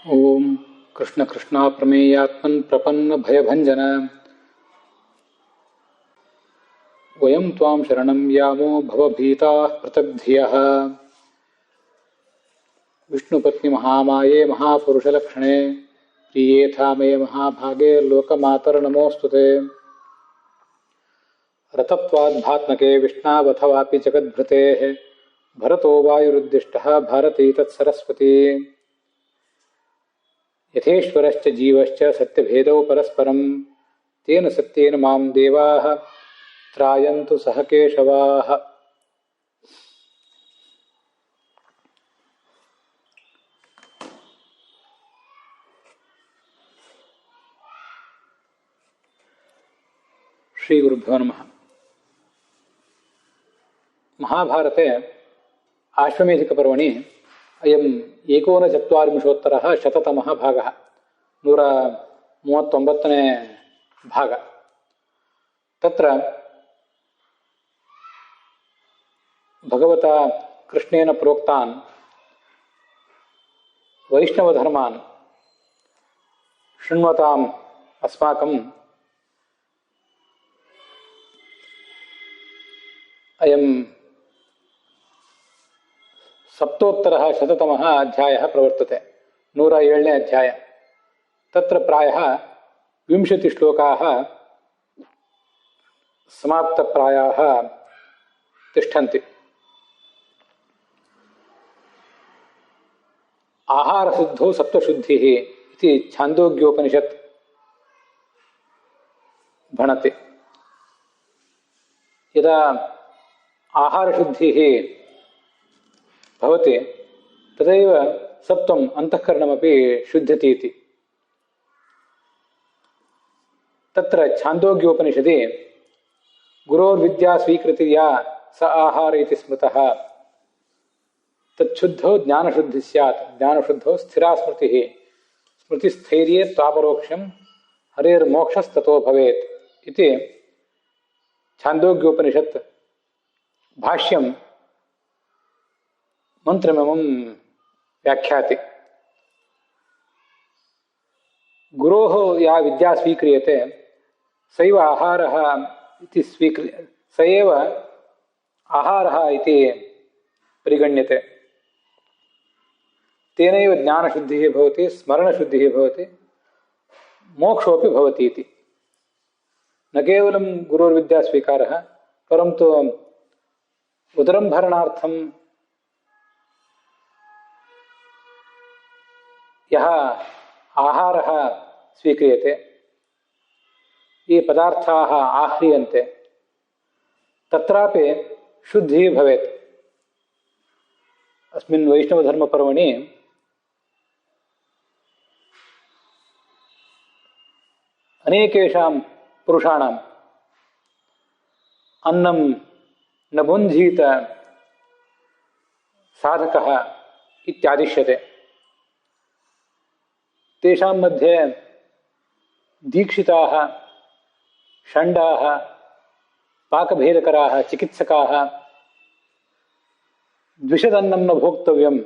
ಓಂ ಕೃಷ್ಣ ಕೃಷ್ಣ ಪ್ರಮೇಯಾತ್ಮನ್ ಪ್ರಪನ್ನ ಭಯಭಂಜನ ವಯಂ ತ್ವಾಂ ಶರಣಂ ಯಾಮೋ ಭವಭೀತಾಃ ಪೃಥಗ್ಧಿಯಃ ವಿಷ್ಣುಪತ್ನಿ ಮಹಾಮಾಯೇ ಮಹಾಪುರುಷಲಕ್ಷಣೆ ಪ್ರಿಯೇಥಾಮೇ ಮಹಾಭಾಗೆ ಲೋಕಮಾತರ್ನಮೋಸ್ತುತೆ ರತತ್ವಾದ್ಭಾತ್ಮಕೆ ವಿಷ್ಣಾವಥವಾಪಿ ಜಗದ್ಭೃತೇಃ ಭರತೋ ವಾಯುರುದ್ದಿಷ್ಟಃ ಭಾರತೀ ತತ್ಸರಸ್ವತಿ ಯಥೇಶ್ವರಶ್ಚ ಜೀವಶ್ಚ ಸತ್ಯಭೇದೌ ಪರಸ್ಪರಂ ತೇನ ಸತ್ಯೇನ ಮಾಂ ದೇವಾಃ ತ್ರಾಯಂತು ಸಹ ಕೇಶವಾಃ. ಶ್ರೀ ಗುರುಭ್ಯೋ ನಮಃ. ಮಹಾಭಾರತೆ ಆಶ್ವಮೇಧಿಕಪರ್ವಣಿ ಅಯಂ ಏಕೋನಚತ್ವಾರಿಂಶೋತ್ತರಃ ಶತತಮಃ ಭಾಗಃ 139ನೇ ಭಾಗ. ತತ್ರ ಭಗವತಾ ಕೃಷ್ಣೇನ ಪ್ರೋಕ್ತಾನ್ ವೈಷ್ಣವಧರ್ಮಾನ್ ಶೃಣ್ವತಾಂ ಅಸ್ಮಾಕಂ ಅಯಂ ಸಪ್ತೋತ್ತರಃ ಶತತಮಃ ಅಧ್ಯಾಯಃ ಪ್ರವರ್ತತೆ. 107ನೇ ಅಧ್ಯಾಯ. ತತ್ರ ಪ್ರಾಯಃ 20 ಶ್ಲೋಕಾಃ ಸಮಾಪ್ತಪ್ರಾಯಾಃ ತಿಷ್ಠಂತಿ. ಆಹಾರಶುದ್ಧೋ ಸತ್ವಶುದ್ಧಿಃ ಇತಿ ಛಾಂದೋಗ್ಯೋಪನಿಷತ್ ಭಣತಿ. ಯದಾ ಆಹಾರಶುದ್ಧಿಃ ಭವತಿ ತದೈವ ಸತ್ವಂ ಅಂತಃಕರಣಮಪಿ ಶುದ್ಧತಿ ಇತಿ. ತತ್ರ ಛಾಂದೋಗ್ಯೋಪನಿಷದಿ ಗುರೋರ್ವಿದ್ಯಾ ಸ್ವೀಕೃತಿರ್ಯಾ ಸ ಆಹಾರ ಇತಿ ಸ್ಮೃತಃ ತಚ್ಛುದ್ಧೋ ಜ್ಞಾನಶುದ್ಧಿ ಸ್ಯಾತ್ ಜ್ಞಾನಶುದ್ಧೋ ಸ್ಥಿರಾ ಸ್ಮೃತಿಃ ಸ್ಮೃತಿಸ್ಥೈರ್ಯೇ ತ್ವಾಪರೋಕ್ಷಂ ಹರೇರ್ಮೋಕ್ಷಸ್ತತೋ ಭವೇತ್ ಇತಿ ಛಾಂದೋಗ್ಯೋಪನಿಷತ್ ಭಾಷ್ಯಂ ಮಂತ್ರಮಿಮಂ ವ್ಯಾಖ್ಯಾತಿ. ಗುರೋಃ ಯಾ ವಿದ್ಯಾ ಸ್ವೀಕ್ರಿಯತೆ ಸೈವ ಆಹಾರಃ ಇತಿ ಸ ಏವ ಆಹಾರಃ ಇತಿ ಪರಿಗಣ್ಯತೆ. ತೇನೈವ ಜ್ಞಾನಶುದ್ಧಿಃ ಭವತಿ, ಸ್ಮರಣಶುದ್ಧಿಃ ಭವತಿ, ಮೋಕ್ಷೋಪಿ ಭವತಿ ಇತಿ. ನ ಕೇವಲಂ ಗುರೋರ್ವಿದ್ಯಾ ಸ್ವೀಕಾರಃ ಪರಂತು ಉದರಂ ಭರಣಾರ್ಥಂ ಯಹ ಆಹಾರಃ ಸ್ವೀಕ್ರಿಯತೆ, ये पदार्थाः आह्रियन्ते तत्रापि शुद्धिः भवेत्. अस्मिन् वैष्णवधर्मपर्वणि अनेकेषां पुरुषाणाम् अन्नं न भुञ्जीत साधकः इत्यादिश्यते. तेषां मध्ये दीक्षिताः, षण्डाः, पाकभेदकराः, चिकित्सकाः, द्विषदन्नं न भोक्तव्यं,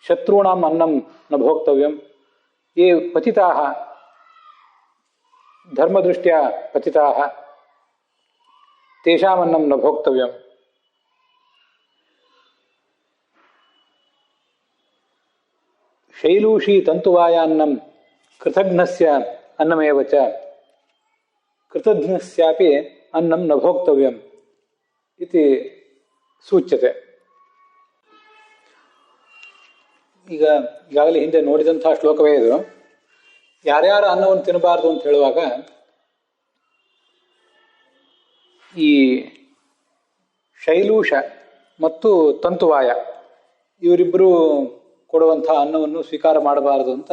शत्रूणाम् अन्नं न भोक्तव्यं, ये पतिताः, धर्मदृष्ट्या पतिताः, तेषाम् अन्नं न भोक्तव्यं. शैलूषी तन्तुवायान्नं कृतघ्नस्य अन्नमेव च कृतघ्नस्यापि अन्नं न भोक्तव्यम् इति ಸೂಚ್ಯತೆ. ಈಗಾಗಲೇ ಹಿಂದೆ ನೋಡಿದಂತಹ ಶ್ಲೋಕವೇ ಇದು. ಯಾರ್ಯಾರು ಅನ್ನವನ್ನು ತಿನ್ನಬಾರದು ಅಂತ ಹೇಳುವಾಗ ಈ ಶೈಲೂಷ ಮತ್ತು ತಂತುವಾಯ ಇವರಿಬ್ಬರು ಕೊಡುವಂತಹ ಅನ್ನವನ್ನು ಸ್ವೀಕಾರ ಮಾಡಬಾರದು ಅಂತ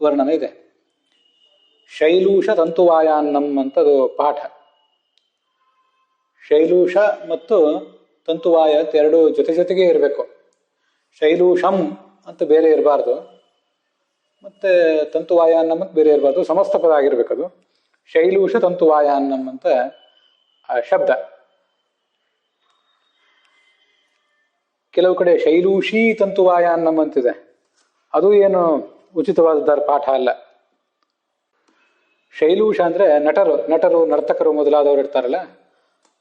ವರ್ಣನೆ ಇದೆ. ಶೈಲೂಷ ತಂತುವಾಯಾನ್ನಂ ಅಂತದು ಪಾಠ. ಶೈಲೂಷ ಮತ್ತು ತಂತುವಾಯ ಎರಡು ಜೊತೆ ಜೊತೆಗೆ ಇರಬೇಕು. ಶೈಲೂಷಂ ಅಂತ ಬೇರೆ ಇರಬಾರ್ದು, ಮತ್ತೆ ತಂತುವಾಯಾನ್ನಂ ಅಂತ ಬೇರೆ ಇರಬಾರ್ದು, ಸಮಸ್ತ ಪದ ಆಗಿರ್ಬೇಕದು. ಶೈಲೂಷ ತಂತುವಾಯಾನ್ನಂ ಅಂತ ಶಬ್ದ. ಕೆಲವು ಕಡೆ ಶೈಲೂಷಿ ತಂತುವಾಯಾನ್ನಂ ಅಂತಿದೆ. ಅದು ಏನು ಉಚಿತವಾದ ಪಾಠ ಅಲ್ಲ. ಶೈಲೂಷ ಅಂದರೆ ನಟರು ನರ್ತಕರು ಮೊದಲಾದವರು ಇರ್ತಾರಲ್ಲ,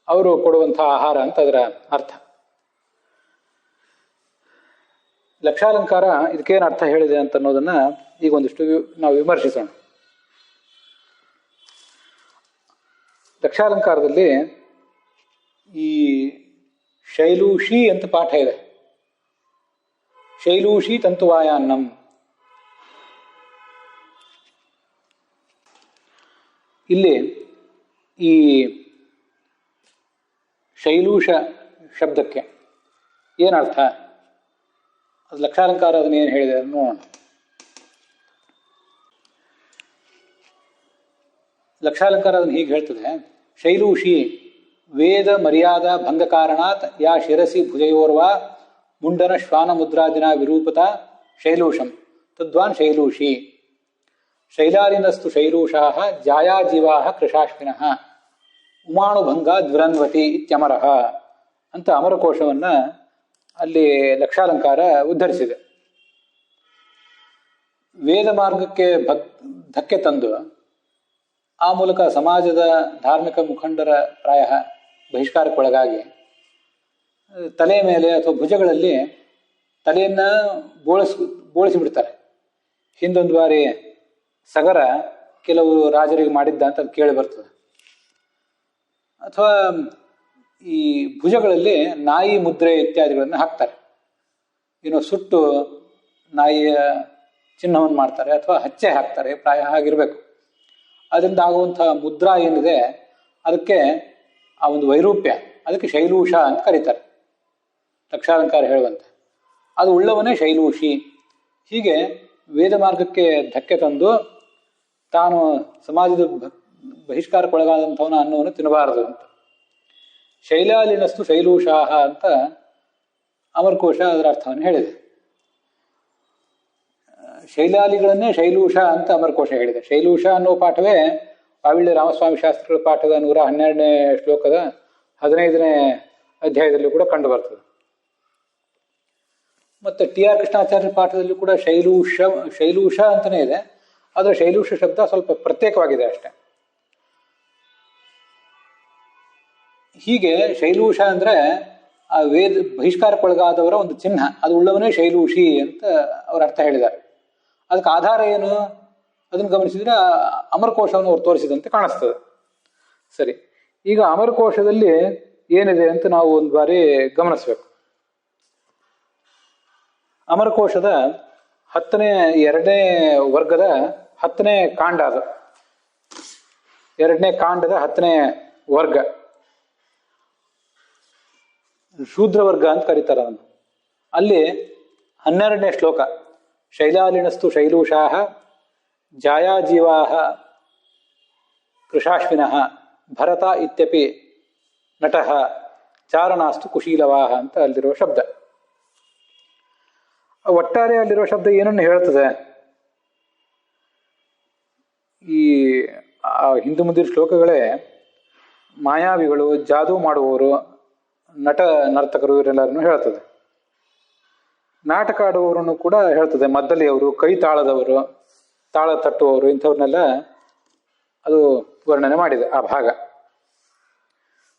ಅವರು ಕೊಡುವಂತಹ ಆಹಾರ ಅಂತ ಅದರ ಅರ್ಥ. ಲಕ್ಷಾಲಂಕಾರ ಇದಕ್ಕೇನು ಅರ್ಥ ಹೇಳಿದೆ ಅಂತ ಅನ್ನೋದನ್ನ ಈಗ ಒಂದಿಷ್ಟು ನಾವು ವಿಮರ್ಶಿಸೋಣ. ಲಕ್ಷಾಲಂಕಾರದಲ್ಲಿ ಈ ಶೈಲೂಷಿ ಅಂತ ಪಾಠ ಇದೆ. ಶೈಲೂಷಿ ತಂತುವಾಯಾನ್ನಂ. ಇಲ್ಲಿ ಈ ಶೈಲೂಷ ಶಬ್ದಕ್ಕೆ ಏನರ್ಥ, ಅದು ಲಕ್ಷಾಲಂಕಾರ ಅದನ್ನ ಏನು ಹೇಳಿದೆ ನೋಡೋಣ. ಲಕ್ಷಾಲಂಕಾರ ಅದನ್ನು ಹೀಗೆ ಹೇಳ್ತದೆ: ಶೈಲೂಷಿ ವೇದ ಮರ್ಯಾದಾ ಭಂಗ ಕಾರಣಾತ್ ಯಾ ಶಿರಸಿ ಭುಜಯೋರ್ವಾ ಮುಂಡನ ಶ್ವಾನ ಮುದ್ರಾದಿನ ವಿರೂಪತ ಶೈಲೂಷಂ ತದ್ವಾನ್ ಶೈಲೂಷಿ. ಶೈಲಾಲಿನಸ್ತು ಶೈಲೂಷಾಃ ಜಾಯಾಜೀವಾಃ ಕೃಶಾಶ್ವಿನಃ ಉಮಾಣುಭಂಗ ದ್ವಿರನ್ವತಿ ಇತ್ಯಮರಃ ಅಂತ ಅಮರಕೋಶವನ್ನ ಅಲ್ಲಿ ಲಕ್ಷಾಲಂಕಾರ ಉದ್ಧರಿಸಿದೆ. ವೇದ ಮಾರ್ಗಕ್ಕೆ ಧಕ್ಕೆ ತಂದು ಆ ಮೂಲಕ ಸಮಾಜದ ಧಾರ್ಮಿಕ ಮುಖಂಡರ ಪ್ರಾಯ ಬಹಿಷ್ಕಾರಕ್ಕೊಳಗಾಗಿ ತಲೆ ಮೇಲೆ ಅಥವಾ ಭುಜಗಳಲ್ಲಿ ತಲೆಯನ್ನ ಬೋಳಿಸಿಬಿಡ್ತಾರೆ. ಹಿಂದೊಂದು ಬಾರಿ ಸಗರ ಕೆಲವು ರಾಜರಿಗೆ ಮಾಡಿದ್ದ ಅಂತ ಅದು ಕೇಳಿ ಬರ್ತದೆ. ಅಥವಾ ಈ ಭುಜಗಳಲ್ಲಿ ನಾಯಿ ಮುದ್ರೆ ಇತ್ಯಾದಿಗಳನ್ನು ಹಾಕ್ತಾರೆ. ಸುಟ್ಟು ನಾಯಿಯ ಚಿಹ್ನವನ್ನು ಮಾಡ್ತಾರೆ ಅಥವಾ ಹಚ್ಚೆ ಹಾಕ್ತಾರೆ, ಪ್ರಾಯ ಆಗಿರಬೇಕು. ಅದರಿಂದ ಆಗುವಂತಹ ಮುದ್ರಾ ಏನಿದೆ ಅದಕ್ಕೆ ಆ ಒಂದು ವೈರೂಪ್ಯ, ಅದಕ್ಕೆ ಶೈಲೂಷ ಅಂತ ಕರೀತಾರೆ. ಲಕ್ಷಾಲಂಕಾರ ಹೇಳುವಂತೆ ಅದು ಉಳ್ಳವನೇ ಶೈಲೂಷಿ. ಹೀಗೆ ವೇದ ಮಾರ್ಗಕ್ಕೆ ಧಕ್ಕೆ ತಂದು ತಾನು ಸಮಾಜದ ಬಹಿಷ್ಕಾರಕ್ಕೊಳಗಾದಂಥವನ ಅನ್ನೋನು ತಿನ್ನಬಾರದು ಅಂತ. ಶೈಲಾಲಿನಸ್ತು ಶೈಲೂಷಾಹ ಅಂತ ಅಮರಕೋಶ ಅದರ ಅರ್ಥವನ್ನು ಹೇಳಿದೆ. ಶೈಲಾಲಿಗಳನ್ನೇ ಶೈಲೂಷ ಅಂತ ಅಮರಕೋಶ ಹೇಳಿದೆ. ಶೈಲೂಷ ಅನ್ನೋ ಪಾಠವೇ ಪಾವಿಳ್ಯ ರಾಮಸ್ವಾಮಿ ಶಾಸ್ತ್ರಿಗಳ ಪಾಠದ 112ನೇ ಶ್ಲೋಕದ 15ನೇ ಅಧ್ಯಾಯದಲ್ಲಿ ಕೂಡ ಕಂಡು ಬರ್ತದೆ. ಮತ್ತೆ TR ಕೃಷ್ಣಾಚಾರ್ಯ ಪಾಠದಲ್ಲಿ ಕೂಡ ಶೈಲೂಷ ಅಂತಾನೆ ಇದೆ. ಆದರೆ ಶೈಲೂಷ ಶಬ್ದ ಸ್ವಲ್ಪ ಪ್ರತ್ಯೇಕವಾಗಿದೆ ಅಷ್ಟೆ. ಹೀಗೆ ಶೈಲೂಷ ಅಂದ್ರೆ ಆ ವೇದ ಬಹಿಷ್ಕಾರಕ್ಕೊಳಗಾದವರ ಒಂದು ಚಿಹ್ನ, ಅದು ಉಳ್ಳವನೇ ಶೈಲೂಷಿ ಅಂತ ಅವ್ರ ಅರ್ಥ ಹೇಳಿದ್ದಾರೆ. ಅದಕ್ಕೆ ಆಧಾರ ಏನು ಅದನ್ನು ಗಮನಿಸಿದ್ರೆ ಅಮರಕೋಶವನ್ನು ಅವ್ರು ತೋರಿಸಿದಂತೆ ಕಾಣಿಸ್ತದೆ. ಸರಿ, ಈಗ ಅಮರಕೋಶದಲ್ಲಿ ಏನಿದೆ ಅಂತ ನಾವು ಒಂದು ಬಾರಿ ಗಮನಿಸ್ಬೇಕು. ಅಮರಕೋಶದ 2ನೇ ವರ್ಗದ 10ನೇ ಕಾಂಡ, ಅದು 2ನೇ ಕಾಂಡದ 10ನೇ ವರ್ಗ ಶೂದ್ರ ವರ್ಗ ಅಂತ ಕರೀತಾರೆ ಅದನ್ನು. ಅಲ್ಲಿ 12ನೇ ಶ್ಲೋಕ ಶೈಲಾಲಿನಸ್ತು ಶೈಲೂಷಾಃ ಜಾಯಾಜೀವಾಃ ಕೃಶಾಶ್ವಿನಃ ಭರತ ಇತ್ಯಪಿ ನಟಃ ಚಾರಣಾಸ್ತು ಕುಶೀಲವಾಹ ಅಂತ ಅಲ್ಲಿರೋ ಶಬ್ದ. ಒಟ್ಟಾರೆ ಅಲ್ಲಿರೋ ಶಬ್ದ ಏನನ್ನು ಹೇಳ್ತದೆ? ಈ ಹಿಂದೂ ಮುಂದಿನ ಶ್ಲೋಕಗಳೇ ಮಾಯಾವಿಗಳು, ಜಾದೂ ಮಾಡುವವರು, ನರ್ತಕರು ಇವರೆಲ್ಲರನ್ನು ಹೇಳ್ತದೆ. ನಾಟಕ ಆಡುವವರನ್ನು ಕೂಡ ಹೇಳ್ತದೆ. ಮದ್ದಲೆಯವರು, ಕೈ ತಾಳದವರು, ತಾಳ ತಟ್ಟುವವರು, ಇಂಥವ್ರನ್ನೆಲ್ಲ ಅದು ವರ್ಣನೆ ಮಾಡಿದೆ ಆ ಭಾಗ.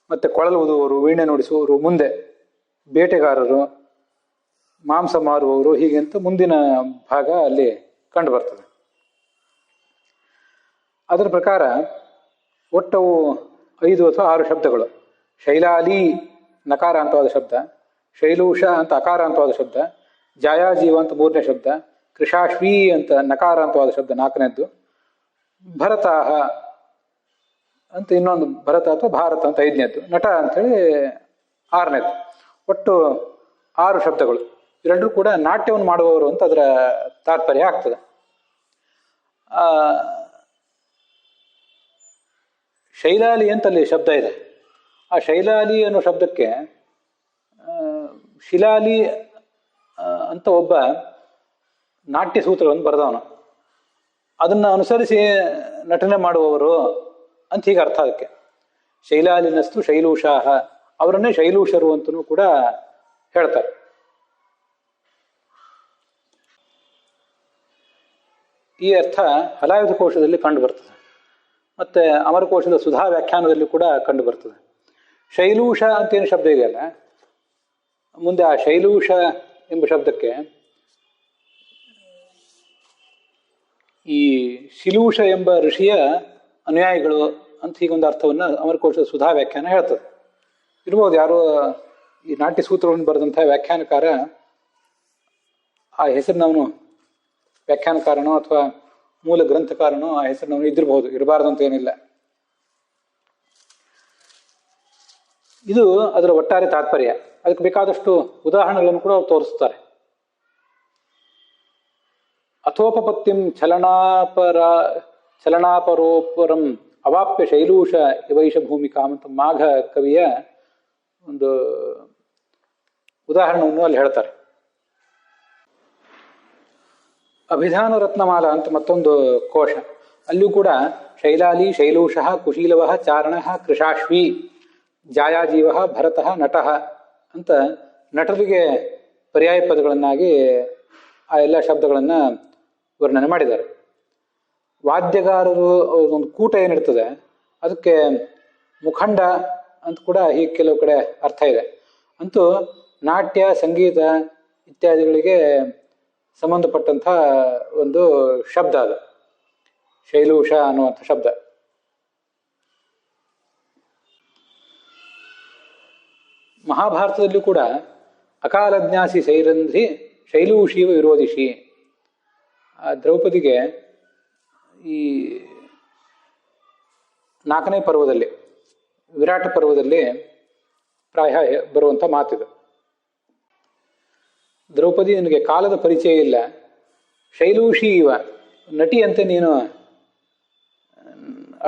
ಮತ್ತೆ ಕೊಳಲು ಊದುವವರು, ವೀಣೆ ನುಡಿಸುವವರು, ಮುಂದೆ ಬೇಟೆಗಾರರು, ಮಾಂಸ ಮಾರುವವರು, ಹೀಗೆಂತ ಮುಂದಿನ ಭಾಗ ಅಲ್ಲಿ ಕಂಡು ಬರ್ತದೆ. ಅದರ ಪ್ರಕಾರ ಒಟ್ಟವು 5 ಅಥವಾ 6 ಶಬ್ದಗಳು. ಶೈಲಾಲಿ ನಕಾರಾಂತವಾದ ಶಬ್ದ, ಶೈಲೂಷ ಅಂತ ಅಕಾರಾಂತವಾದ ಶಬ್ದ, ಜಾಯಾಜೀವ ಅಂತ 3ನೇ ಶಬ್ದ, ಕೃಶಾಶ್ವೀ ಅಂತ ನಕಾರಾಂತವಾದ ಶಬ್ದ 4ನೇದ್ದು, ಭರತಾಹ ಅಂತ ಇನ್ನೊಂದು ಭರತ ಅಥವಾ ಭಾರತ ಅಂತ 5ನೇದ್ದು, ನಟ ಅಂಥೇಳಿ 6ನೇದ್ದು. ಒಟ್ಟು 6 ಶಬ್ದಗಳು. ಇವೆರಡೂ ಕೂಡ ನಾಟ್ಯವನ್ನು ಮಾಡುವವರು ಅಂತ ಅದರ ತಾತ್ಪರ್ಯ ಆಗ್ತದೆ. ಶೈಲಾಲಿ ಅಂತ ಅಲ್ಲಿ ಶಬ್ದ ಇದೆ. ಆ ಶೈಲಾಲಿ ಅನ್ನೋ ಶಬ್ದಕ್ಕೆ ಶಿಲಾಲಿ ಅಂತ ಒಬ್ಬ ನಾಟ್ಯ ಸೂತ್ರವನ್ನು ಬರೆದವನು, ಅದನ್ನು ಅನುಸರಿಸಿ ನಟನೆ ಮಾಡುವವರು ಅಂತ ಹೀಗೆ ಅರ್ಥ. ಅದಕ್ಕೆ ಶೈಲಾಲಿನಸ್ತು ಶೈಲೂಷಾಹ, ಅವರನ್ನೇ ಶೈಲೂಷರು ಅಂತಲೂ ಕೂಡ ಹೇಳ್ತಾರೆ. ಈ ಅರ್ಥ ಹಲಾಯುಧ ಕೋಶದಲ್ಲಿ ಕಂಡು ಬರ್ತದೆ. ಮತ್ತು ಅಮರಕೋಶದ ಸುಧಾ ವ್ಯಾಖ್ಯಾನದಲ್ಲಿ ಕೂಡ ಕಂಡು ಬರ್ತದೆ. ಶೈಲೂಷ ಅಂತೇನು ಶಬ್ದ ಇದೆಯಲ್ಲ, ಮುಂದೆ ಆ ಶೈಲೂಷ ಎಂಬ ಶಬ್ದಕ್ಕೆ ಈ ಶಿಲೂಷ ಎಂಬ ಋಷಿಯ ಅನುಯಾಯಿಗಳು ಅಂತ ಹೀಗೊಂದು ಅರ್ಥವನ್ನು ಅಮರಕೋಶದ ಸುಧಾ ವ್ಯಾಖ್ಯಾನ ಹೇಳ್ತದೆ. ಇರ್ಬೋದು ಯಾರೋ ಈ ನಾಟ್ಯ ಸೂತ್ರಗಳನ್ನು ಬರೆದಂಥ ವ್ಯಾಖ್ಯಾನಕಾರ ಆ ಹೆಸರಿನವನು ವ್ಯಾಖ್ಯಾನಕಾರನೋ ಅಥವಾ ಮೂಲ ಗ್ರಂಥಕಾರನೋ ಆ ಹೆಸರಿನವನು ಇದ್ದಿರಬಹುದು, ಇರಬಾರ್ದಂತ ಏನಿಲ್ಲ. ಇದು ಅದರ ಒಟ್ಟಾರೆ ತಾತ್ಪರ್ಯ. ಅದಕ್ಕೆ ಬೇಕಾದಷ್ಟು ಉದಾಹರಣೆಗಳನ್ನು ಕೂಡ ಅವ್ರು ತೋರಿಸ್ತಾರೆ. ಅಥೋಪಪತ್ತಿಂ ಚಲನಾಪರೋಪರಂ ಅವಾಪ್ಯ ಶೈಲೂಷ ಇವೈಷ ಭೂಮಿಕಾ ಅಂತ ಮಾಘ ಕವಿಯ ಒಂದು ಉದಾಹರಣೆಯನ್ನು ಅಲ್ಲಿ ಹೇಳ್ತಾರೆ. ಅಭಿಧಾನ ರತ್ನಮಾಲ ಅಂತ ಮತ್ತೊಂದು ಕೋಶ, ಅಲ್ಲಿಯೂ ಕೂಡ ಶೈಲಾಲಿ, ಶೈಲೂಷಃ, ಕುಶೀಲವಃ, ಚಾರಣಃ, ಕೃಷಾಶ್ವಿ, ಜಾಯಾಜೀವ, ಭರತಃ, ನಟಃ ಅಂತ ನಟರಿಗೆ ಪರ್ಯಾಯ ಪದಗಳನ್ನಾಗಿ ಆ ಎಲ್ಲ ಶಬ್ದಗಳನ್ನು ವರ್ಣನೆ ಮಾಡಿದ್ದಾರೆ. ವಾದ್ಯಗಾರರು ಒಂದು ಕೂಟ ಏನಿರ್ತದೆ ಅದಕ್ಕೆ ಮುಖಂಡ ಅಂತ ಕೂಡ ಹೀಗೆ ಕೆಲವು ಕಡೆ ಅರ್ಥ ಇದೆ. ಅಂತೂ ನಾಟ್ಯ, ಸಂಗೀತ ಇತ್ಯಾದಿಗಳಿಗೆ ಸಂಬಂಧಪಟ್ಟಂಥ ಒಂದು ಶಬ್ದ ಅದು ಶೈಲೂಷ ಅನ್ನುವಂಥ ಶಬ್ದ. ಮಹಾಭಾರತದಲ್ಲೂ ಕೂಡ ಅಕಾಲಜ್ಞಾಸಿ ಶೈರಂಧ್ರಿ ಶೈಲೂಷೀವ ವಿರೋಧಿಷಿ, ಆ ದ್ರೌಪದಿಗೆ ಈ 4ನೇ ಪರ್ವದಲ್ಲಿ, ವಿರಾಟ ಪರ್ವದಲ್ಲಿ ಪ್ರಾಯ ಬರುವಂಥ ಮಾತಿದು. ದ್ರೌಪದಿ, ನಿನಗೆ ಕಾಲದ ಪರಿಚಯ ಇಲ್ಲ, ಶೈಲೂಷಿ ಇವ ನಟಿಯಂತೆ ನೀನು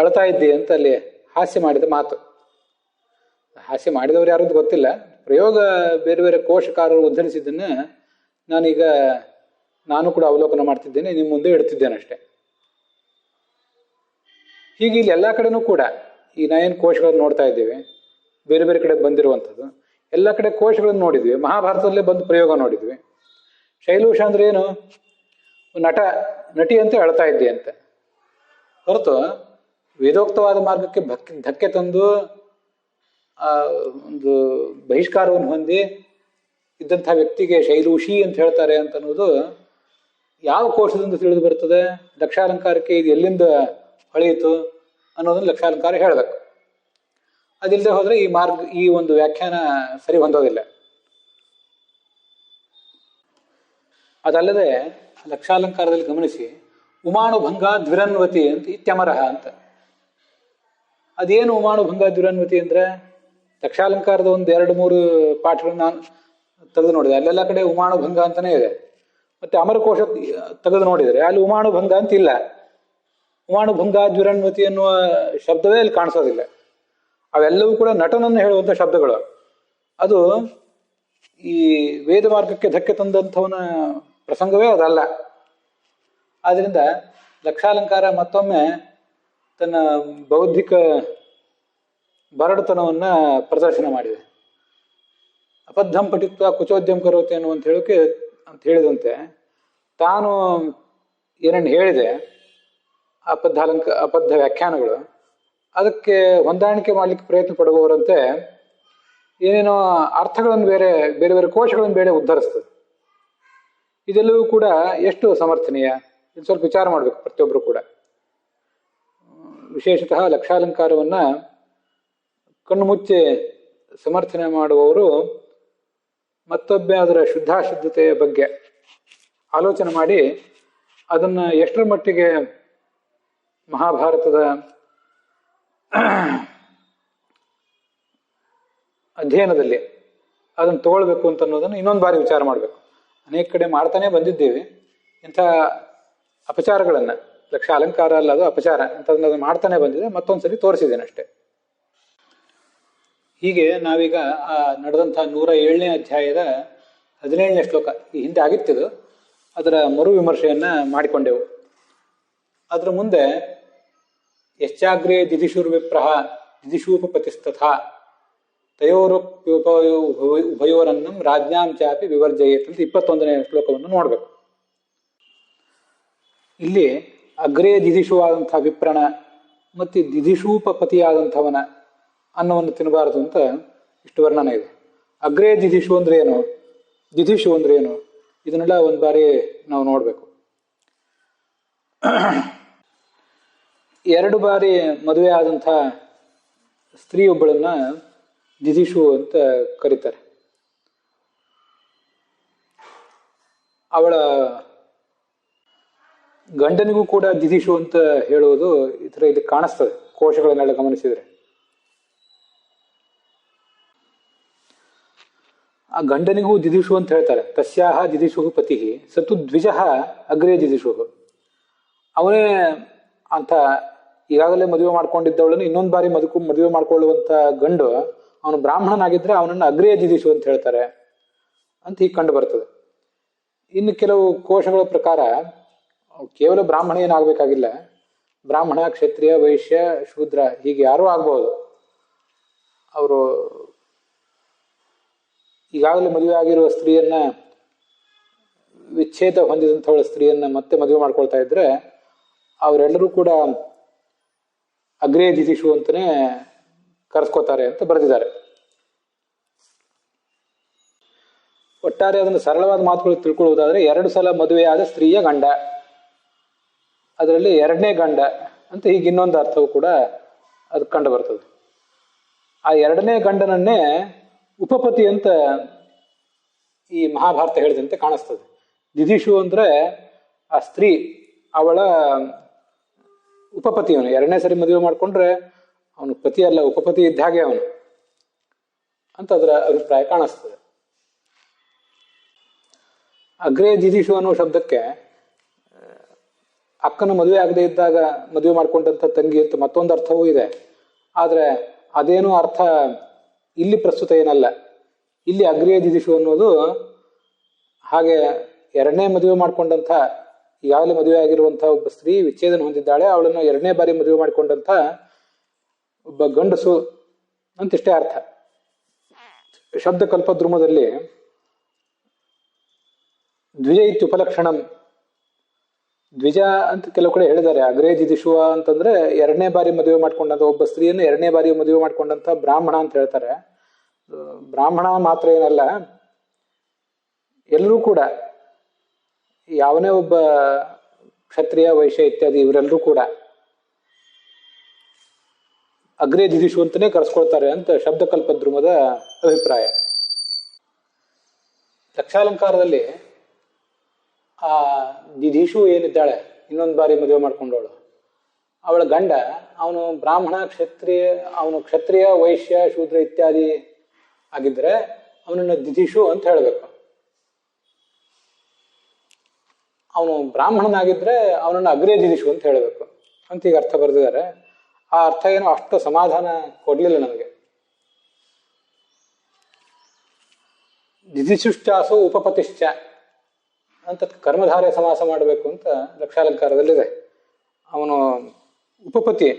ಅಳ್ತಾ ಇದ್ದಿ ಅಂತ ಅಲ್ಲಿ ಹಾಸ್ಯ ಮಾಡಿದ ಮಾತು. ಹಾಸ್ಯ ಮಾಡಿದವರು ಯಾರು ಅಂತ ಗೊತ್ತಿಲ್ಲ, ಪ್ರಯೋಗ ಬೇರೆ ಬೇರೆ ಕೋಶಕಾರರು ಉದ್ಧರಿಸಿದ್ದನ್ನು ನಾನು ಕೂಡ ಅವಲೋಕನ ಮಾಡ್ತಿದ್ದೇನೆ, ನಿಮ್ಮ ಮುಂದೆ ಇಡ್ತಿದ್ದೇನೆ ಅಷ್ಟೆ. ಹೀಗೆ ಇಲ್ಲಿ ಎಲ್ಲ ಕಡೆನೂ ಕೂಡ ಈ ಏನು ಕೋಶಗಳನ್ನು ನೋಡ್ತಾ ಇದ್ದೀವಿ, ಬೇರೆ ಬೇರೆ ಕಡೆ ಬಂದಿರುವಂಥದ್ದು ಎಲ್ಲ ಕಡೆ ಕೋಶಗಳನ್ನು ನೋಡಿದ್ವಿ. ಮಹಾಭಾರತದಲ್ಲೇ ಬಂದು ಪ್ರಯೋಗ ನೋಡಿದ್ವಿ. ಶೈಲೂಷ ಅಂದ್ರೆ ಏನು? ನಟಿ ಅಂತ ಅಳ್ತಾ ಇದ್ದೆ ಅಂತ ಹೊರತು ವೇದೋಕ್ತವಾದ ಮಾರ್ಗಕ್ಕೆ ಧಕ್ಕೆ ತಂದು ಒಂದು ಬಹಿಷ್ಕಾರವನ್ನು ಹೊಂದಿ ಇದ್ದಂಥ ವ್ಯಕ್ತಿಗೆ ಶೈಲೂಷಿ ಅಂತ ಹೇಳ್ತಾರೆ ಅಂತ ಅನ್ನೋದು ಯಾವ ಕೋಶದಿಂದ ತಿಳಿದು ಬರ್ತದೆ? ಲಕ್ಷಾಲಂಕಾರಕ್ಕೆ ಇದು ಎಲ್ಲಿಂದ ಹೊಳೆಯಿತು ಅನ್ನೋದನ್ನು ಲಕ್ಷಾಲಂಕಾರ ಹೇಳಬೇಕು. ಅದಿಲ್ಲದೆ ಹೋದ್ರೆ ಈ ಒಂದು ವ್ಯಾಖ್ಯಾನ ಸರಿ ಹೊಂದೋದಿಲ್ಲ. ಅದಲ್ಲದೆ ಲಕ್ಷಾಲಂಕಾರದಲ್ಲಿ ಗಮನಿಸಿ, ಉಮಾನುಭಂಗ ದ್ವಿರನ್ವತಿ ಅಂತ ಇತ್ಯಮರಹ ಅಂತ. ಅದೇನು ಉಮಾನುಭಂಗ ದ್ವಿರನ್ವತಿ ಅಂದ್ರೆ, ಲಕ್ಷಾಲಂಕಾರದ ಒಂದು 2-3 ಪಾಠಗಳನ್ನ ನಾನು ತೆಗೆದು ನೋಡಿದೆ, ಅಲ್ಲೆಲ್ಲ ಕಡೆ ಉಮಾನುಭಂಗ ಅಂತಾನೆ ಇದೆ. ಮತ್ತೆ ಅಮರಕೋಶ ತೆಗೆದು ನೋಡಿದರೆ ಅಲ್ಲಿ ಉಮಾನುಭಂಗ ಅಂತ ಇಲ್ಲ. ಉಮಾನುಭಂಗ ದ್ವಿರನ್ವತಿ ಅನ್ನುವ ಶಬ್ದವೇ ಅಲ್ಲಿ ಕಾಣಿಸೋದಿಲ್ಲ. ಅವೆಲ್ಲವೂ ಕೂಡ ನಟನನ್ನು ಹೇಳುವಂಥ ಶಬ್ದಗಳು. ಅದು ಈ ವೇದ ಮಾರ್ಗಕ್ಕೆ ಧಕ್ಕೆ ತಂದಂಥವನ ಪ್ರಸಂಗವೇ ಅದಲ್ಲ. ಆದ್ರಿಂದ ಲಕ್ಷಾಲಂಕಾರ ಮತ್ತೊಮ್ಮೆ ತನ್ನ ಬೌದ್ಧಿಕ ಬರಡುತನವನ್ನ ಪ್ರದರ್ಶನ ಮಾಡಿದೆ. ಅಬದ್ಧಂ ಪಠಿತ್ವ ಕುಚೋದ್ಯಂ ಕರೋತಿ ಅಂತ ಹೇಳಿದಂತೆ ತಾನು ಏನನ್ನು ಹೇಳಿದೆ ಅಬದ್ಧ ವ್ಯಾಖ್ಯಾನಗಳು, ಅದಕ್ಕೆ ಹೊಂದಾಣಿಕೆ ಮಾಡಲಿಕ್ಕೆ ಪ್ರಯತ್ನ ಪಡುವವರಂತೆ ಏನೇನೋ ಅರ್ಥಗಳನ್ನು ಬೇರೆ ಬೇರೆ ಕೋಶಗಳನ್ನು ಬೇರೆ ಉದ್ಧರಿಸ್ತದೆ. ಇದೆಲ್ಲವೂ ಕೂಡ ಎಷ್ಟು ಸಮರ್ಥನೀಯ? ಇದು ಸ್ವಲ್ಪ ವಿಚಾರ ಮಾಡಬೇಕು ಪ್ರತಿಯೊಬ್ಬರು ಕೂಡ. ವಿಶೇಷತಃ ಲಕ್ಷಾಲಂಕಾರವನ್ನ ಕಣ್ಣು ಮುಚ್ಚಿ ಸಮರ್ಥನೆ ಮಾಡುವವರು ಮತ್ತೊಬ್ಬೆ ಅದರ ಶುದ್ಧಾಶುದ್ಧತೆಯ ಬಗ್ಗೆ ಆಲೋಚನೆ ಮಾಡಿ ಅದನ್ನ ಎಷ್ಟರ ಮಟ್ಟಿಗೆ ಮಹಾಭಾರತದ ಅಧ್ಯಯನದಲ್ಲಿ ಅದನ್ನು ತಗೊಳ್ಬೇಕು ಅಂತ ಅನ್ನೋದನ್ನು ಇನ್ನೊಂದು ಬಾರಿ ವಿಚಾರ ಮಾಡಬೇಕು. ಅನೇಕ ಕಡೆ ಮಾಡ್ತಾನೆ ಬಂದಿದ್ದೇವೆ ಇಂಥ ಅಪಚಾರಗಳನ್ನ. ಲಕ್ಷ ಅಲಂಕಾರ ಅಲ್ಲ, ಅದು ಅಪಚಾರ ಅಂತದನ್ನ ಮಾಡ್ತಾನೆ ಬಂದಿದೆ, ಮತ್ತೊಂದ್ಸರಿ ತೋರಿಸಿದ್ದೇನೆ ಅಷ್ಟೇ. ಹೀಗೆ ನಾವೀಗ ಆ ನಡೆದಂಥ 107ನೇ ಅಧ್ಯಾಯದ 17ನೇ ಶ್ಲೋಕ, ಈ ಹಿಂದೆ ಆಗಿತ್ತಿದು, ಅದರ ಮರು ವಿಮರ್ಶೆಯನ್ನ ಮಾಡಿಕೊಂಡೆವು. ಅದರ ಮುಂದೆ ಯಶ್ಚಾಗ್ರೇ ದಿದಿಶುರ್ವಿಪ್ರಹ ದಿದಿಶೂಪಪತಿಸ್ತಥಾ ಉಭಯೋರನ್ನಂ ರಾಜ್ಞಾಂ ಚಾಪಿ ವಿವರ್ಜಯೇತ್ ಅಂತ 21ನೇ ಶ್ಲೋಕವನ್ನು ನೋಡ್ಬೇಕು. ಇಲ್ಲಿ ಅಗ್ರೇ ದಿದಿಶುವಾದಂಥ ವಿಪ್ರಣ ಮತ್ತು ದಿದಿಶೂಪಪತಿಯಾದಂಥವನ ಅನ್ನವನ್ನು ತಿನ್ನಬಾರದು ಅಂತ ಇಷ್ಟು ವರ್ಣನೆ ಇದೆ. ಅಗ್ರೇ ದಿದಿಶು ಅಂದ್ರೆ ಏನು, ದಿದಿಶು ಅಂದ್ರೆ ಏನು, ಇದನ್ನೆಲ್ಲ ಒಂದು ಬಾರಿ ನಾವು ನೋಡಬೇಕು. 2 ಬಾರಿ ಮದುವೆ ಆದಂಥ ಸ್ತ್ರೀಯೊಬ್ಬಳನ್ನ ದಿದಿಶು ಅಂತ ಕರೀತಾರೆ. ಅವಳ ಗಂಡನಿಗೂ ಕೂಡ ದಿದಿಶು ಅಂತ ಹೇಳುವುದು ಇಲ್ಲಿ ಕಾಣಿಸ್ತದೆ ಕೋಶಗಳನ್ನೆಲ್ಲ ಗಮನಿಸಿದರೆ. ಆ ಗಂಡನಿಗೂ ದಿದಿಶು ಅಂತ ಹೇಳ್ತಾರೆ. ತಸ್ಯಾಹ ದಿದಿಶು ಪತಿ ಸತು ದ್ವಿಜ ಅಗ್ರೇ ದಿದಿಶು. ಅವನೇ ಅಂತ ಈಗಾಗಲೇ ಮದುವೆ ಮಾಡ್ಕೊಂಡಿದ್ದವಳನ್ನು ಇನ್ನೊಂದು ಬಾರಿ ಮದುವೆ ಮಾಡ್ಕೊಳ್ಳುವಂತ ಗಂಡು ಅವನು ಬ್ರಾಹ್ಮಣನಾಗಿದ್ರೆ ಅವನನ್ನು ಅಗ್ರೇ ದಿದಿಶು ಅಂತ ಹೇಳ್ತಾರೆ ಅಂತ ಹೀಗೆ ಕಂಡು ಬರ್ತದೆ. ಇನ್ನು ಕೆಲವು ಕೋಶಗಳ ಪ್ರಕಾರ ಕೇವಲ ಬ್ರಾಹ್ಮಣ ಏನಾಗಬೇಕಾಗಿಲ್ಲ, ಬ್ರಾಹ್ಮಣ, ಕ್ಷತ್ರಿಯ, ವೈಶ್ಯ, ಶೂದ್ರ ಹೀಗೆ ಯಾರೂ ಆಗ್ಬಹುದು. ಅವರು ಈಗಾಗಲೇ ಮದುವೆ ಆಗಿರುವ ಸ್ತ್ರೀಯನ್ನ, ವಿಚ್ಛೇದ ಹೊಂದಿದಂಥವಳ ಸ್ತ್ರೀಯನ್ನ ಮತ್ತೆ ಮದುವೆ ಮಾಡ್ಕೊಳ್ತಾ ಇದ್ರೆ ಅವರೆಲ್ಲರೂ ಕೂಡ ಅಗ್ರೇ ದಿದಿಶು ಅಂತಲೇ ಕರೆಸ್ಕೋತಾರೆ ಅಂತ ಬರೆದಿದ್ದಾರೆ. ಒಟ್ಟಾರೆ ಅದನ್ನು ಸರಳವಾದ ಮಾತುಗಳು ತಿಳ್ಕೊಳ್ಳುವುದಾದ್ರೆ 2 ಸಲ ಮದುವೆಯಾದ ಸ್ತ್ರೀಯ ಗಂಡ, ಅದರಲ್ಲಿ 2ನೇ ಗಂಡ ಅಂತ ಹೀಗೆ ಇನ್ನೊಂದು ಅರ್ಥವು ಕೂಡ ಅದು ಕಂಡು ಬರ್ತದೆ. ಆ 2ನೇ ಗಂಡನನ್ನೇ ಉಪಪತಿ ಅಂತ ಈ ಮಹಾಭಾರತ ಹೇಳಿದಂತೆ ಕಾಣಿಸ್ತದೆ. ದಿದಿಶು ಅಂದ್ರೆ ಆ ಸ್ತ್ರೀ, ಅವಳ ಉಪಪತಿ ಅವನು. 2ನೇ ಸರಿ ಮದುವೆ ಮಾಡಿಕೊಂಡ್ರೆ ಅವನು ಪತಿ ಅಲ್ಲ, ಉಪಪತಿ ಇದ್ದ ಹಾಗೆ ಅವನು ಅಂತ ಅದರ ಅಭಿಪ್ರಾಯ ಕಾಣಿಸ್ತದೆ. ಅಗ್ರೇ ದಿದಿಶು ಅನ್ನೋ ಶಬ್ದಕ್ಕೆ ಅಕ್ಕನ ಮದುವೆ ಆಗದೆ ಇದ್ದಾಗ ಮದುವೆ ಮಾಡ್ಕೊಂಡಂಥ ತಂಗಿ ಅಂತ ಮತ್ತೊಂದು ಅರ್ಥವೂ ಇದೆ. ಆದರೆ ಅದೇನು ಅರ್ಥ ಇಲ್ಲಿ ಪ್ರಸ್ತುತ ಏನಲ್ಲ. ಇಲ್ಲಿ ಅಗ್ರೇ ದಿದಿಶು ಅನ್ನೋದು ಹಾಗೆ 2ನೇ ಮದುವೆ ಮಾಡ್ಕೊಂಡಂಥ, ಈಗಾಗಲೇ ಮದುವೆ ಆಗಿರುವಂತಹ ಒಬ್ಬ ಸ್ತ್ರೀ ವಿಚ್ಛೇದನ ಹೊಂದಿದ್ದಾಳೆ, ಅವಳನ್ನು 2ನೇ ಬಾರಿ ಮದುವೆ ಮಾಡಿಕೊಂಡಂಥ ಒಬ್ಬ ಗಂಡಸು ಅಂತಿಷ್ಟೇ ಅರ್ಥ. ಶಬ್ದ ಕಲ್ಪದ್ರುಮದಲ್ಲಿ ದ್ವಿಜ ಇತ್ಯುಪಲಕ್ಷಣಂ, ದ್ವಿಜ ಅಂತ ಕೆಲವು ಕಡೆ ಹೇಳಿದ್ದಾರೆ. ಅಗ್ರೇ ದಿದಿಶುವ ಅಂತಂದ್ರೆ 2ನೇ ಬಾರಿ ಮದುವೆ ಮಾಡ್ಕೊಂಡಂತ ಒಬ್ಬ ಸ್ತ್ರೀಯನ್ನು 2ನೇ ಬಾರಿ ಮದುವೆ ಮಾಡ್ಕೊಂಡಂತ ಬ್ರಾಹ್ಮಣ ಅಂತ ಹೇಳ್ತಾರೆ. ಬ್ರಾಹ್ಮಣ ಮಾತ್ರ ಏನಲ್ಲ, ಎಲ್ಲರೂ ಕೂಡ, ಯಾವನೇ ಒಬ್ಬ ಕ್ಷತ್ರಿಯ, ವೈಶ್ಯ ಇತ್ಯಾದಿ ಇವರೆಲ್ಲರೂ ಕೂಡ ಅಗ್ರೇ ದಿದಿಶು ಅಂತಲೇ ಕರೆಸ್ಕೊಳ್ತಾರೆ ಅಂತ ಶಬ್ದಕಲ್ಪದ್ರುಮದ ಅಭಿಪ್ರಾಯ. ಲಕ್ಷಾಲಂಕಾರದಲ್ಲಿ ಆ ದಿದಿಶು ಏನಿದ್ದಾಳೆ, ಇನ್ನೊಂದು ಬಾರಿ ಮದುವೆ ಮಾಡ್ಕೊಂಡವಳು, ಅವಳ ಗಂಡ ಅವನು ಬ್ರಾಹ್ಮಣ, ಕ್ಷತ್ರಿಯ, ವೈಶ್ಯ, ಶೂದ್ರ ಇತ್ಯಾದಿ ಆಗಿದ್ರೆ ಅವನನ್ನು ದಿದಿಶು ಅಂತ ಹೇಳಬೇಕು. ಅವನು ಬ್ರಾಹ್ಮಣನಾಗಿದ್ರೆ ಅವನನ್ನು ಅಗ್ರೇ ದಿದಿಶು ಅಂತ ಹೇಳಬೇಕು ಅಂತ ಈಗ ಅರ್ಥ ಬರೆದಿದ್ದಾರೆ. ಆ ಅರ್ಥ ಏನೋ ಅಷ್ಟು ಸಮಾಧಾನ ಕೊಡ್ಲಿಲ್ಲ ನನಗೆ. ದಿದಿಶುಶ್ಚಾಸು ಉಪಪತಿಶ್ಚ ಅಂತ ಕರ್ಮಧಾರೆ ಸಮಾಸ ಮಾಡಬೇಕು ಅಂತ ಲಕ್ಷಾಲಂಕಾರದಲ್ಲಿದೆ. ಅವನು ಉಪಪತಿ,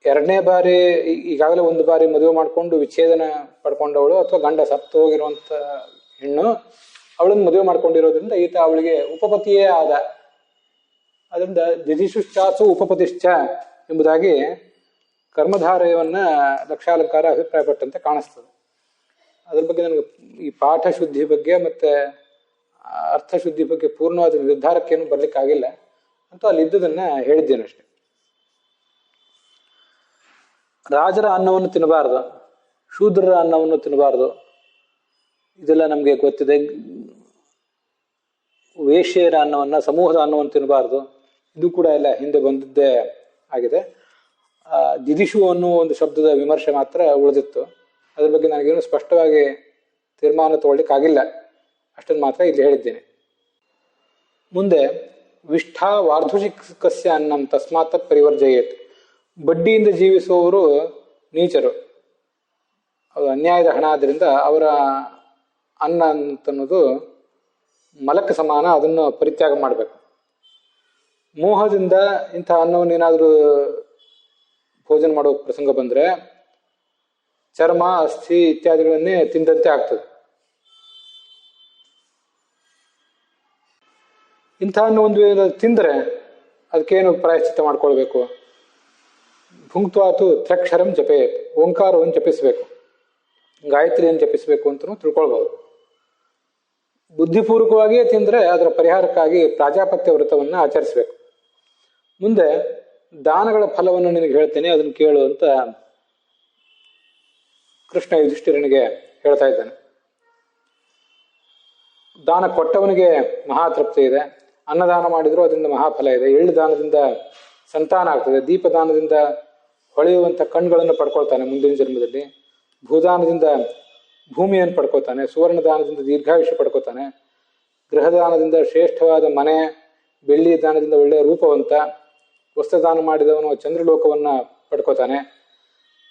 2ನೇ ಬಾರಿ ಈಗಾಗಲೇ 1 ಬಾರಿ ಮದುವೆ ಮಾಡಿಕೊಂಡು ವಿಚ್ಛೇದನ ಪಡ್ಕೊಂಡವಳು ಅಥವಾ ಗಂಡ ಸತ್ತು ಹೋಗಿರುವಂತ ಹೆಣ್ಣು ಅವಳನ್ನು ಮದುವೆ ಮಾಡ್ಕೊಂಡಿರೋದ್ರಿಂದ ಈತ ಅವಳಿಗೆ ಉಪಪತಿಯೇ ಆದ. ಅದರಿಂದ ದಿದಿಶುಶ್ಚಾಸು ಉಪಪತಿಶ್ಚ ಎಂಬುದಾಗಿ ಕರ್ಮಧಾರಯವನ್ನ ಲಕ್ಷಾಲಂಕಾರ ಅಭಿಪ್ರಾಯಪಟ್ಟಂತೆ ಕಾಣಿಸ್ತದೆ. ಅದ್ರ ಬಗ್ಗೆ ನನಗೆ ಈ ಪಾಠ ಶುದ್ಧಿ ಬಗ್ಗೆ ಮತ್ತೆ ಅರ್ಥಶುದ್ಧಿ ಬಗ್ಗೆ ಪೂರ್ಣವಾದ ನಿರ್ಧಾರಕ್ಕೇನು ಬರ್ಲಿಕ್ಕಾಗಿಲ್ಲ ಅಂತ ಅಲ್ಲಿ ಇದ್ದುದನ್ನ ಹೇಳಿದ್ದೇನೆ ಅಷ್ಟೆ. ರಾಜರ ಅನ್ನವನ್ನು ತಿನ್ನಬಾರದು, ಶೂದ್ರರ ಅನ್ನವನ್ನು ತಿನ್ನಬಾರದು, ಇದೆಲ್ಲ ನಮಗೆ ಗೊತ್ತಿದೆ. ವೇಶ್ಯರ ಅನ್ನವನ್ನ, ಸಮೂಹದ ಅನ್ನವನ್ನು ತಿನ್ನಬಾರದು, ಇದು ಕೂಡ ಎಲ್ಲ ಹಿಂದೆ ಬಂದದ್ದೇ ಆಗಿದೆ. ದಿದಿಶು ಅನ್ನೋ ಒಂದು ಶಬ್ದದ ವಿಮರ್ಶೆ ಮಾತ್ರ ಉಳಿದಿತ್ತು. ಅದ್ರ ಬಗ್ಗೆ ನನಗೇನು ಸ್ಪಷ್ಟವಾಗಿ ತೀರ್ಮಾನ ತಗೊಳ್ಳಿಕ್ಕಾಗಿಲ್ಲ. ಅಷ್ಟನ್ನು ಮಾತ್ರ ಇಲ್ಲಿ ಹೇಳಿದ್ದೇನೆ. ಮುಂದೆ ವಿಷ್ಠಾ ವಾರ್ಧುಷಿಕಸ್ಯ ಅನ್ನಂ ತಸ್ಮಾತ್ ಪರಿವರ್ಜಯೇತ್. ಬಡ್ಡಿಯಿಂದ ಜೀವಿಸುವವರು ನೀಚರು, ಅದು ಅನ್ಯಾಯದ ಹಣ, ಆದ್ದರಿಂದ ಅವರ ಅನ್ನ ಅಂತನ್ನೋದು ಮಲಕ್ಕೆ ಸಮಾನ, ಅದನ್ನು ಪರಿತ್ಯಾಗ ಮಾಡಬೇಕು. ಮೋಹದಿಂದ ಇಂಥ ಅನ್ನವನ್ನು ಏನಾದರೂ ಭೋಜನ ಮಾಡೋ ಪ್ರಸಂಗ ಬಂದರೆ ಚರ್ಮ, ಅಸ್ಥಿ ಇತ್ಯಾದಿಗಳನ್ನೇ ತಿಂದಂತೆ ಆಗ್ತದೆ. ಇಂಥವನ್ನು ಒಂದು ತಿಂದರೆ ಅದಕ್ಕೇನು ಪ್ರಾಯಶ್ಚಿತ್ತ ಮಾಡ್ಕೊಳ್ಬೇಕು? ಭುಂಕ್ತ್ವಾತು ತ್ರ್ಯಕ್ಷರಂ ಜಪೇತ್, ಓಂಕಾರವನ್ನು ಜಪಿಸಬೇಕು, ಗಾಯತ್ರಿಯನ್ನು ಜಪಿಸಬೇಕು ಅಂತಲೂ ತಿಳ್ಕೊಳ್ಬಹುದು. ಬುದ್ಧಿಪೂರ್ವಕವಾಗಿಯೇ ತಿಂದರೆ ಅದರ ಪರಿಹಾರಕ್ಕಾಗಿ ಪ್ರಾಜಾಪತ್ಯ ವ್ರತವನ್ನು ಆಚರಿಸಬೇಕು. ಮುಂದೆ ದಾನಗಳ ಫಲವನ್ನು ನಿನಗೆ ಹೇಳ್ತೇನೆ, ಅದನ್ನು ಕೇಳು ಅಂತ ಕೃಷ್ಣ ಯುಧಿಷ್ಠಿರನಿಗೆ ಹೇಳ್ತಾ ಇದ್ದಾನೆ. ದಾನ ಕೊಟ್ಟವನಿಗೆ ಮಹಾತೃಪ್ತಿ ಇದೆ, ಅನ್ನದಾನ ಮಾಡಿದರೂ ಅದರಿಂದ ಮಹಾಫಲ ಇದೆ, ಎಳ್ಳು ದಾನದಿಂದ ಸಂತಾನ ಆಗ್ತದೆ, ದೀಪದಾನದಿಂದ ಹೊಳೆಯುವಂಥ ಕಣ್ಗಳನ್ನು ಪಡ್ಕೊಳ್ತಾನೆ ಮುಂದಿನ ಜನ್ಮದಲ್ಲಿ, ಭೂದಾನದಿಂದ ಭೂಮಿಯನ್ನು ಪಡ್ಕೋತಾನೆ, ಸುವರ್ಣ ದಾನದಿಂದ ದೀರ್ಘಾಯುಷ್ಯ ಪಡ್ಕೋತಾನೆ, ಗೃಹದಾನದಿಂದ ಶ್ರೇಷ್ಠವಾದ ಮನೆ, ಬೆಳ್ಳಿ ದಾನದಿಂದ ಒಳ್ಳೆಯ ರೂಪವಂತ, ವಸ್ತ್ರದಾನ ಮಾಡಿದವನು ಚಂದ್ರಲೋಕವನ್ನು ಪಡ್ಕೋತಾನೆ,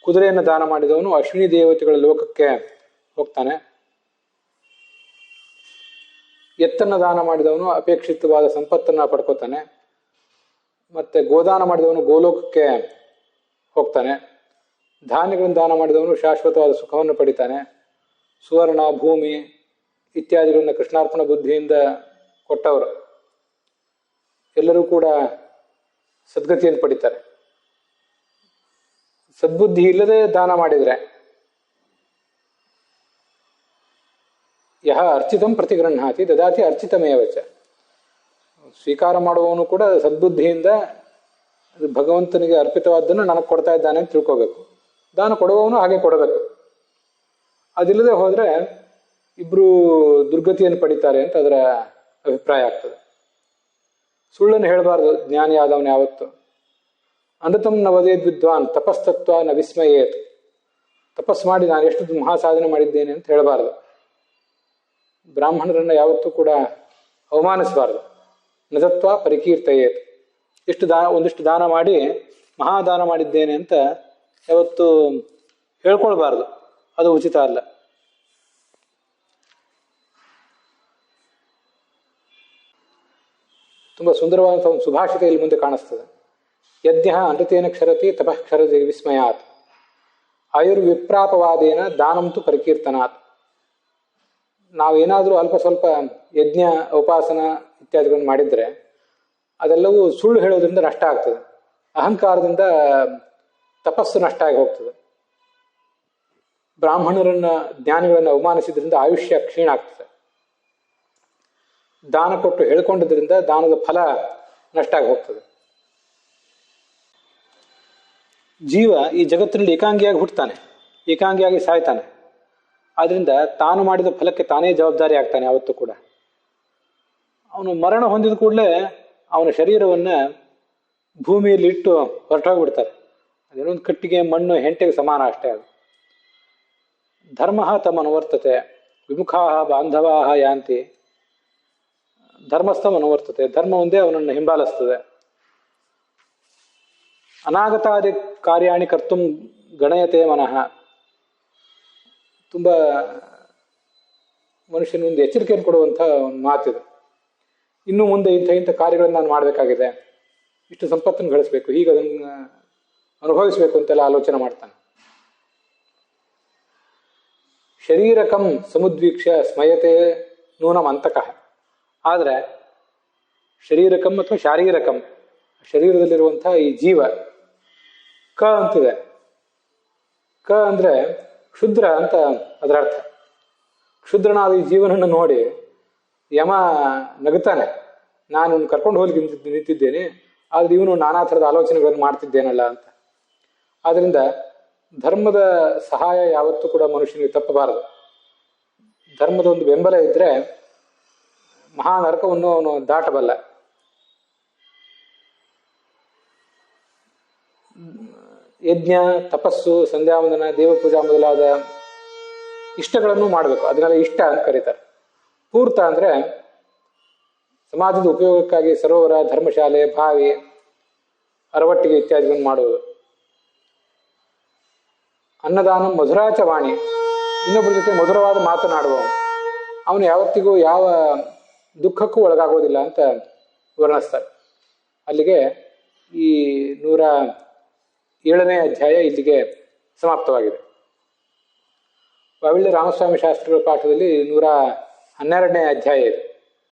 ಕುದುರೆಯನ್ನು ದಾನ ಮಾಡಿದವನು ಅಶ್ವಿನಿ ದೇವತೆಗಳ ಲೋಕಕ್ಕೆ ಹೋಗ್ತಾನೆ, ಎತ್ತನ್ನು ದಾನ ಮಾಡಿದವನು ಅಪೇಕ್ಷಿತವಾದ ಸಂಪತ್ತನ್ನು ಪಡ್ಕೋತಾನೆ, ಮತ್ತೆ ಗೋದಾನ ಮಾಡಿದವನು ಗೋಲೋಕಕ್ಕೆ ಹೋಗ್ತಾನೆ, ಧಾನ್ಯಗಳನ್ನು ದಾನ ಮಾಡಿದವನು ಶಾಶ್ವತವಾದ ಸುಖವನ್ನು ಪಡಿತಾನೆ, ಸುವರ್ಣ ಭೂಮಿ ಇತ್ಯಾದಿಗಳನ್ನು ಕೃಷ್ಣಾರ್ಪಣ ಬುದ್ಧಿಯಿಂದ ಕೊಟ್ಟವರು ಎಲ್ಲರೂ ಕೂಡ ಸದ್ಗತಿಯನ್ನು ಪಡಿತಾರೆ. ಸದ್ಬುದ್ಧಿ ಇಲ್ಲದೆ ದಾನ ಮಾಡಿದರೆ ಯಹ ಅರ್ಚಿತಂ ಪ್ರತಿಗೃಹಾತಿ ದದಾತಿ ಅರ್ಚಿತಮೇವಚ, ಸ್ವೀಕಾರ ಮಾಡುವವನು ಕೂಡ ಸದ್ಬುದ್ಧಿಯಿಂದ ಅದು ಭಗವಂತನಿಗೆ ಅರ್ಪಿತವಾದ್ದನ್ನು ನನಗೆ ಕೊಡ್ತಾ ಇದ್ದಾನೆ ಅಂತ ತಿಳ್ಕೋಬೇಕು. ದಾನ ಕೊಡುವವನು ಹಾಗೆ ಕೊಡಬೇಕು. ಅದಿಲ್ಲದೆ ಹೋದರೆ ಇಬ್ಬರು ದುರ್ಗತಿಯನ್ನು ಪಡಿತಾರೆ ಅಂತ ಅದರ ಅಭಿಪ್ರಾಯ ಆಗ್ತದೆ. ಸುಳ್ಳನ್ನು ಹೇಳಬಾರ್ದು ಜ್ಞಾನಿ ಆದವನು ಯಾವತ್ತು. ಅನೃತಂ ನ ವದೇದ್ ವಿದ್ವಾನ್ ತಪಸ್ತತ್ವ ನ ವಿಸ್ಮಯೇತ್, ತಪಸ್ಸು ಮಾಡಿ ನಾನು ಎಷ್ಟು ಮಹಾಸಾಧನೆ ಮಾಡಿದ್ದೇನೆ ಅಂತ ಹೇಳಬಾರ್ದು. ಬ್ರಾಹ್ಮಣರನ್ನು ಯಾವತ್ತೂ ಕೂಡ ಅವಮಾನಿಸಬಾರ್ದು. ನಜತ್ವ ಪರಿಕೀರ್ತಯೇತ್, ಒಂದಿಷ್ಟು ದಾನ ಮಾಡಿ ಮಹಾದಾನ ಮಾಡಿದ್ದೇನೆ ಅಂತ ಯಾವತ್ತು ಹೇಳ್ಕೊಳ್ಬಾರ್ದು, ಅದು ಉಚಿತ ಅಲ್ಲ. ತುಂಬ ಸುಂದರವಾದಂಥ ಒಂದು ಸುಭಾಷಿತ ಇಲ್ಲಿ ಮುಂದೆ ಕಾಣಿಸ್ತದೆ. ಯದ್ಯ ಅನೃತೇನ ಕ್ಷರತಿ ತಪಃ ಕ್ಷರತಿ ವಿಸ್ಮಯಾತ್, ಆಯುರ್ವಿಪ್ರಾಪವಾದೇನ ದಾನಂತು ಪರಿಕೀರ್ತನಾತ್. ನಾವೇನಾದರೂ ಅಲ್ಪ ಸ್ವಲ್ಪ ಯಜ್ಞ ಉಪಾಸನ ಇತ್ಯಾದಿಗಳನ್ನು ಮಾಡಿದರೆ ಅದೆಲ್ಲವೂ ಸುಳ್ಳು ಹೇಳೋದ್ರಿಂದ ನಷ್ಟ ಆಗ್ತದೆ. ಅಹಂಕಾರದಿಂದ ತಪಸ್ಸು ನಷ್ಟ ಆಗಿ ಹೋಗ್ತದೆ. ಬ್ರಾಹ್ಮಣರನ್ನ ಜ್ಞಾನಿಗಳನ್ನು ಅವಮಾನಿಸಿದ್ರಿಂದ ಆಯುಷ್ಯ ಕ್ಷೀಣ ಆಗ್ತದೆ. ದಾನ ಕೊಟ್ಟು ಹೇಳ್ಕೊಂಡಿದ್ರಿಂದ ದಾನದ ಫಲ ನಷ್ಟ ಆಗಿ ಹೋಗ್ತದೆ. ಜೀವ ಈ ಜಗತ್ತಿನಲ್ಲಿ ಏಕಾಂಗಿಯಾಗಿ ಹುಟ್ಟುತ್ತಾನೆ, ಏಕಾಂಗಿಯಾಗಿ ಸಾಯ್ತಾನೆ. ಆದ್ರಿಂದ ತಾನು ಮಾಡಿದ ಫಲಕ್ಕೆ ತಾನೇ ಜವಾಬ್ದಾರಿ ಆಗ್ತಾನೆ ಯಾವತ್ತೂ ಕೂಡ. ಅವನು ಮರಣ ಹೊಂದಿದ ಕೂಡಲೇ ಅವನ ಶರೀರವನ್ನ ಭೂಮಿಯಲ್ಲಿ ಇಟ್ಟು ಹೊರಟೋಗ್ಬಿಡ್ತಾರೆ. ಅದೇನೊಂದು ಕಟ್ಟಿಗೆ ಮಣ್ಣು ಹೆಂಟೆಗೆ ಸಮಾನ ಅಷ್ಟೇ. ಅದು ಧರ್ಮ ತಮನುವರ್ತತೆ ವಿಮುಖಾ ಬಾಂಧವಾ ಯಾಂತಿ, ಧರ್ಮಸ್ಥ ಮನುವರ್ತತೆ, ಧರ್ಮ ಒಂದೇ ಅವನನ್ನು ಹಿಂಬಾಲಿಸ್ತದೆ. ಅನಾಗತಾದಿ ಕಾರ್ಯಾಣಿ ಕರ್ತುಂ ಗಣಯತೆ ಮನಃ, ತುಂಬ ಮನುಷ್ಯನೊಂದು ಎಚ್ಚರಿಕೆಯನ್ನು ಕೊಡುವಂಥ ಒಂದು ಮಾತಿದೆ. ಇನ್ನು ಮುಂದೆ ಇಂಥ ಕಾರ್ಯಗಳನ್ನು ನಾನು ಮಾಡಬೇಕಾಗಿದೆ, ಇಷ್ಟು ಸಂಪತ್ತನ್ನು ಗಳಿಸ್ಬೇಕು, ಹೀಗೆ ಅದನ್ನು ಅನುಭವಿಸ್ಬೇಕು ಅಂತೆಲ್ಲ ಆಲೋಚನೆ ಮಾಡ್ತಾನೆ. ಶರೀರಕಂ ಸಮುದ್ವೀಕ್ಷ ಸ್ಮಯತೆ ನೂನಂ ಅಂತಕಃ. ಆದರೆ ಶರೀರಕಂ ಅಥವಾ ಶಾರೀರಕಂ, ಶರೀರದಲ್ಲಿರುವಂಥ ಈ ಜೀವ ಕ ಅಂತಿದೆ. ಕ ಅಂದರೆ ಕ್ಷುದ್ರ ಅಂತ ಅದರ ಅರ್ಥ. ಕ್ಷುದ್ರನಾದ ಈ ಜೀವನನ್ನು ನೋಡಿ ಯಮ ನಗುತ್ತಾನೆ. ನಾನು ಕರ್ಕೊಂಡು ಹೋಗಿ ನಿಂತಿದ್ದೇನೆ, ಆದರೆ ಇವನು ನಾನಾ ಥರದ ಆಲೋಚನೆಗಳನ್ನು ಮಾಡ್ತಿದ್ದೇನಲ್ಲ ಅಂತ. ಆದ್ದರಿಂದ ಧರ್ಮದ ಸಹಾಯ ಯಾವತ್ತೂ ಕೂಡ ಮನುಷ್ಯನಿಗೆ ತಪ್ಪಬಾರದು. ಧರ್ಮದ ಒಂದು ಬೆಂಬಲ ಇದ್ದರೆ ಮಹಾ ನರಕವನ್ನು ಅವನು ದಾಟಬಲ್ಲ. ಯಜ್ಞ, ತಪಸ್ಸು, ಸಂಧ್ಯಾವಂದನ, ದೇವಪೂಜಾ ಮೊದಲಾದ ಇಷ್ಟಗಳನ್ನು ಮಾಡಬೇಕು. ಅದನ್ನೆಲ್ಲ ಇಷ್ಟ ಅಂತ ಕರೀತಾರೆ. ಪೂರ್ತ ಅಂದರೆ ಸಮಾಜದ ಉಪಯೋಗಕ್ಕಾಗಿ ಸರೋವರ, ಧರ್ಮಶಾಲೆ, ಬಾವಿ, ಅರವಟ್ಟಿಗೆ ಇತ್ಯಾದಿಗಳನ್ನು ಮಾಡುವುದು. ಅನ್ನದಾನ ಮಧುರಾಚ ವಾಣಿ, ಇನ್ನೊಬ್ಬರ ಜೊತೆ ಮಧುರವಾದ ಮಾತನಾಡುವವನು, ಅವನು ಯಾವತ್ತಿಗೂ ಯಾವ ದುಃಖಕ್ಕೂ ಒಳಗಾಗೋದಿಲ್ಲ ಅಂತ ವರ್ಣಿಸ್ತಾರೆ. ಅಲ್ಲಿಗೆ ಈ 107ನೇ ಅಧ್ಯಾಯ ಇಲ್ಲಿಗೆ ಸಮಾಪ್ತವಾಗಿದೆ. ವಾವಿಳ್ಯ ರಾಮಸ್ವಾಮಿ ಶಾಸ್ತ್ರಿಗಳ ಪಾಠದಲ್ಲಿ 112ನೇ ಅಧ್ಯಾಯ ಇದೆ.